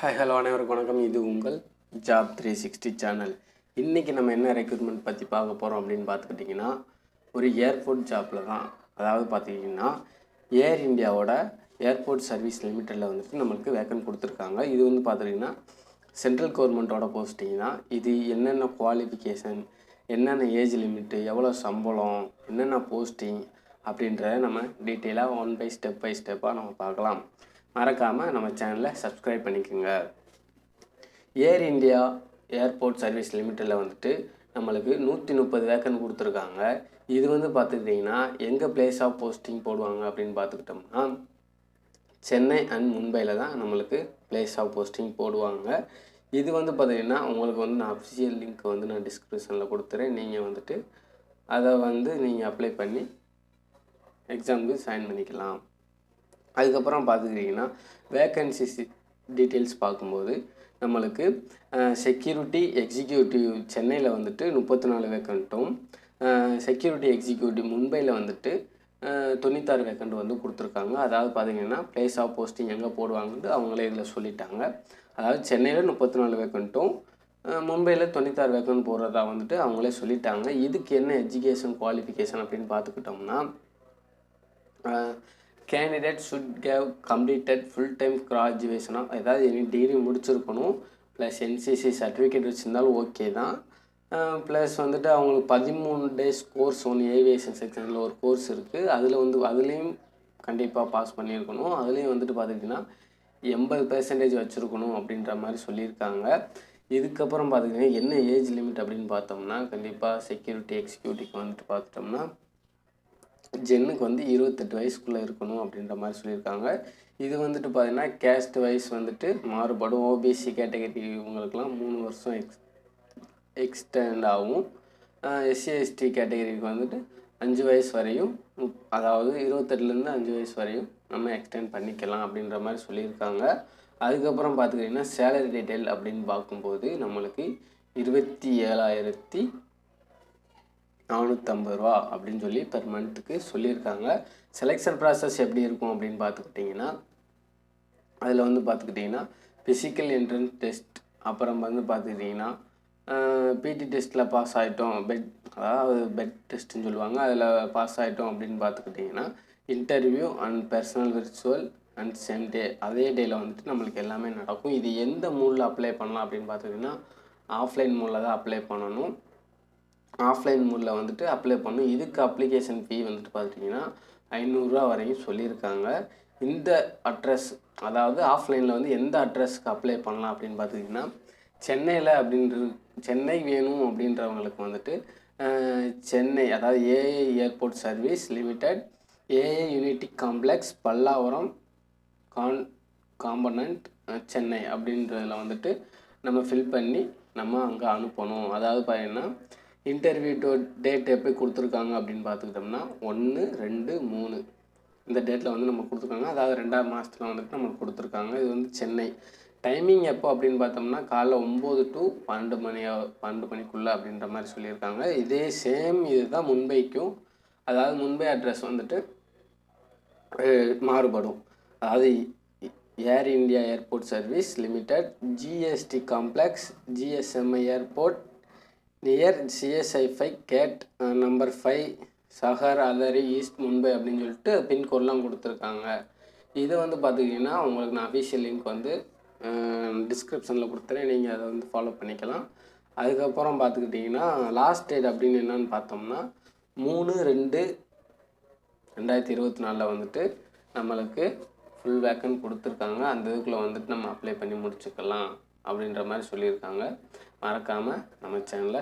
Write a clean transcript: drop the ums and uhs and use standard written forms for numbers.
Hi hello அனைவருக்கும் வணக்கம். இது உங்கள் ஜாப் 360 சேனல். இன்றைக்கி நம்ம என்ன ரெக்ரூட்மெண்ட் பற்றி பார்க்க போகிறோம் அப்படின்னு பார்த்துக்கிட்டிங்கன்னா, ஒரு ஏர்போர்ட் ஜாப்பில் தான். அதாவது பார்த்திங்கன்னா ஏர் இந்தியாவோட ஏர்போர்ட் சர்வீஸ் லிமிட்டடில் வந்துட்டு நம்மளுக்கு வேக்கன்ட் கொடுத்துருக்காங்க. இது வந்து பார்த்துட்டிங்கன்னா சென்ட்ரல் கவர்மெண்ட்டோட போஸ்டிங் தான். இது என்னென்ன குவாலிஃபிகேஷன், என்னென்ன ஏஜ் லிமிட்டு, எவ்வளோ சம்பளம், என்னென்ன போஸ்டிங் அப்படின்றத நம்ம டீட்டெயிலாக ஒன் பை ஸ்டெப்பாக நம்ம பார்க்கலாம். மறக்காமல் நம்ம சேனலை சப்ஸ்கிரைப் பண்ணிக்கோங்க. ஏர் இந்தியா ஏர்போர்ட் சர்வீஸ் லிமிட்டடில் வந்துட்டு நம்மளுக்கு 130 வேக்கன்ட் கொடுத்துருக்காங்க. இது வந்து பார்த்துக்கிட்டிங்கன்னா எங்கே பிளேஸ் ஆஃப் போஸ்டிங் போடுவாங்க அப்படின்னு பார்த்துக்கிட்டோம்னா சென்னை அண்ட் மும்பையில் தான் நம்மளுக்கு பிளேஸ் ஆஃப் போஸ்டிங் போடுவாங்க. இது வந்து பார்த்திங்கன்னா உங்களுக்கு வந்து நான் அஃபிஷியல் லிங்க் வந்து நான் டிஸ்கிரிப்ஷனில் கொடுத்துறேன். நீங்கள் வந்துட்டு அதை வந்து நீங்கள் அப்ளை பண்ணி எக்ஸாமுக்கு சைன் பண்ணிக்கலாம். அதுக்கப்புறம் பார்த்துக்கிட்டிங்கன்னா வேக்கன்சிஸ் டீட்டெயில்ஸ் பார்க்கும்போது நம்மளுக்கு செக்யூரிட்டி எக்ஸிக்யூட்டிவ் சென்னையில் வந்துட்டு 34 வேக்கண்ட்டும், செக்யூரிட்டி எக்ஸிக்யூட்டிவ் மும்பையில் வந்துட்டு 96 வேக்கண்ட் வந்து கொடுத்துருக்காங்க. அதாவது பார்த்திங்கன்னா பிளேஸ் ஆஃப் போஸ்டிங் எங்கே போடுவாங்கன்ட்டு அவங்களே இதில் சொல்லிட்டாங்க. அதாவது சென்னையில் 34 வேக்கண்ட்டும், மும்பையில் 96 வேக்கண்ட் போடுறதா வந்துட்டு அவங்களே சொல்லிட்டாங்க. இதுக்கு என்ன எஜுகேஷன் குவாலிஃபிகேஷன் அப்படின்னு பார்த்துக்கிட்டோம்னா candidate should have completed full time கிராஜுவேஷனாக ஏதாவது டிகிரி முடிச்சிருக்கணும், ப்ளஸ் என்சிசி சர்டிஃபிகேட் வச்சுருந்தாலும் ஓகே தான். ப்ளஸ் வந்துட்டு அவங்களுக்கு 13 டேஸ் கோர்ஸ் ஒன்று ஏவியேஷன் செக்ஷனில் ஒரு கோர்ஸ் இருக்குது. அதுலேயும் கண்டிப்பாக பாஸ் பண்ணியிருக்கணும். அதுலேயும் வந்துட்டு பார்த்துக்கிட்டிங்கன்னா 80% வச்சுருக்கணும் அப்படின்ற மாதிரி சொல்லியிருக்காங்க. இதுக்கப்புறம் பார்த்துக்கிட்டிங்கன்னா என்ன ஏஜ் லிமிட் அப்படின்னு பார்த்தோம்னா கண்டிப்பாக செக்யூரிட்டி எக்ஸிக்யூட்டிவ்க்கு வந்துட்டு பார்த்துட்டோம்னா ஜென்னுக்கு வந்து 28 வயசுக்குள்ளே இருக்கணும் அப்படின்ற மாதிரி சொல்லியிருக்காங்க. இது வந்துட்டு பார்த்திங்கன்னா கேஸ்ட் வைஸ் வந்துட்டு மாறுபடும். ஓபிசி கேட்டகரி இவங்களுக்குலாம் 3 வருஷம் எக்ஸ்டெண்ட் ஆகும். எஸ்சி எஸ்டி கேட்டகரிக்கு வந்துட்டு 5 வயசு வரையும், அதாவது 28லேருந்து 5 வயசு வரையும் நம்ம எக்ஸ்டெண்ட் பண்ணிக்கலாம் அப்படின்ற மாதிரி சொல்லியிருக்காங்க. அதுக்கப்புறம் பார்த்துக்கிட்டிங்கன்னா சேலரி டீட்டெயில் அப்படின்னு பார்க்கும்போது நம்மளுக்கு 27,450 ரூபா அப்படின்னு சொல்லி பெர் மந்த்துக்கு சொல்லியிருக்காங்க. செலெக்ஷன் ப்ராசஸ் எப்படி இருக்கும் அப்படின்னு பார்த்துக்கிட்டிங்கன்னா அதில் வந்து பார்த்துக்கிட்டிங்கன்னா ஃபிசிக்கல் என்ட்ரன்ஸ் டெஸ்ட், அப்புறம் வந்து பார்த்துக்கிட்டிங்கன்னா பிடி டெஸ்ட்டில் பாஸ் ஆகிட்டோம், அதாவது பெட் டெஸ்ட்டுன்னு சொல்லுவாங்க, அதில் பாஸ் ஆகிட்டோம் அப்படின்னு பார்த்துக்கிட்டிங்கன்னா interview and personal virtual and same day, அதே டேயில் வந்துட்டு நம்மளுக்கு எல்லாமே நடக்கும். இது எந்த மூடில் அப்ளை பண்ணலாம் அப்படின்னு பார்த்துக்கிட்டிங்கன்னா ஆஃப்லைன் மூடில் தான் அப்ளை பண்ணணும். ஆஃப்லைன் மூடில் வந்துட்டு அப்ளை பண்ணணும். இதுக்கு அப்ளிகேஷன் ஃபீ வந்துட்டு பார்த்திங்கன்னா 500 ரூபா வரையும் சொல்லியிருக்காங்க. இந்த அட்ரஸ், அதாவது ஆஃப்லைனில் வந்து எந்த அட்ரஸ்க்கு அப்ளை பண்ணலாம் அப்படின்னு பார்த்திங்கன்னா சென்னை வேணும் அப்படின்றவங்களுக்கு வந்துட்டு சென்னை, அதாவது AA airport service limited, AA unity complex, Pallavaram component, Chennai அப்படின்றதில் வந்துட்டு நம்ம ஃபில் பண்ணி நம்ம அங்கே அனுப்பணும். அதாவது பார்த்திங்கன்னா இன்டர்வியூ டேட் எப்போ கொடுத்துருக்காங்க அப்படின்னு பார்த்துக்கிட்டோம்னா 1, 2, 3 இந்த டேட்டில் வந்து நம்ம கொடுத்துருக்காங்க. அதாவது 2ஆம் மாதத்தில் வந்துட்டு நம்மளுக்கு கொடுத்துருக்காங்க. இது வந்து சென்னை. டைமிங் எப்போ அப்படின்னு பார்த்தோம்னா காலைல 9 to 12 மணிக்குள்ளே அப்படின்ற மாதிரி சொல்லியிருக்காங்க. இதே சேம் இது தான் மும்பைக்கும். அதாவது மும்பை அட்ரஸ் வந்துட்டு மாறுபடும். அதாவது air India airport service limited, GST complex, GSMI airport near CSI gate number 5 Sahar Andheri east Mumbai அப்படின்னு சொல்லிட்டு பின்கோட்லாம் கொடுத்துருக்காங்க. இதை வந்து பார்த்துக்கிட்டிங்கன்னா உங்களுக்கு நான் அஃபிஷியல் லிங்க் வந்து டிஸ்கிரிப்ஷனில் கொடுத்துறேன், நீங்கள் அதை வந்து ஃபாலோ பண்ணிக்கலாம். அதுக்கப்புறம் பார்த்துக்கிட்டிங்கன்னா லாஸ்ட் டேட் அப்படின்னு என்னென்னு பார்த்தோம்னா 3/2/2024 வந்துட்டு நம்மளுக்கு ஃபுல் வேக்கன்ட் கொடுத்துருக்காங்க. அந்த இதுக்குள்ளே வந்துட்டு நம்ம அப்ளை பண்ணி முடிச்சுக்கலாம் அப்படின்ற மாதிரி சொல்லியிருக்காங்க. மறக்காமல் நம்ம சேனலை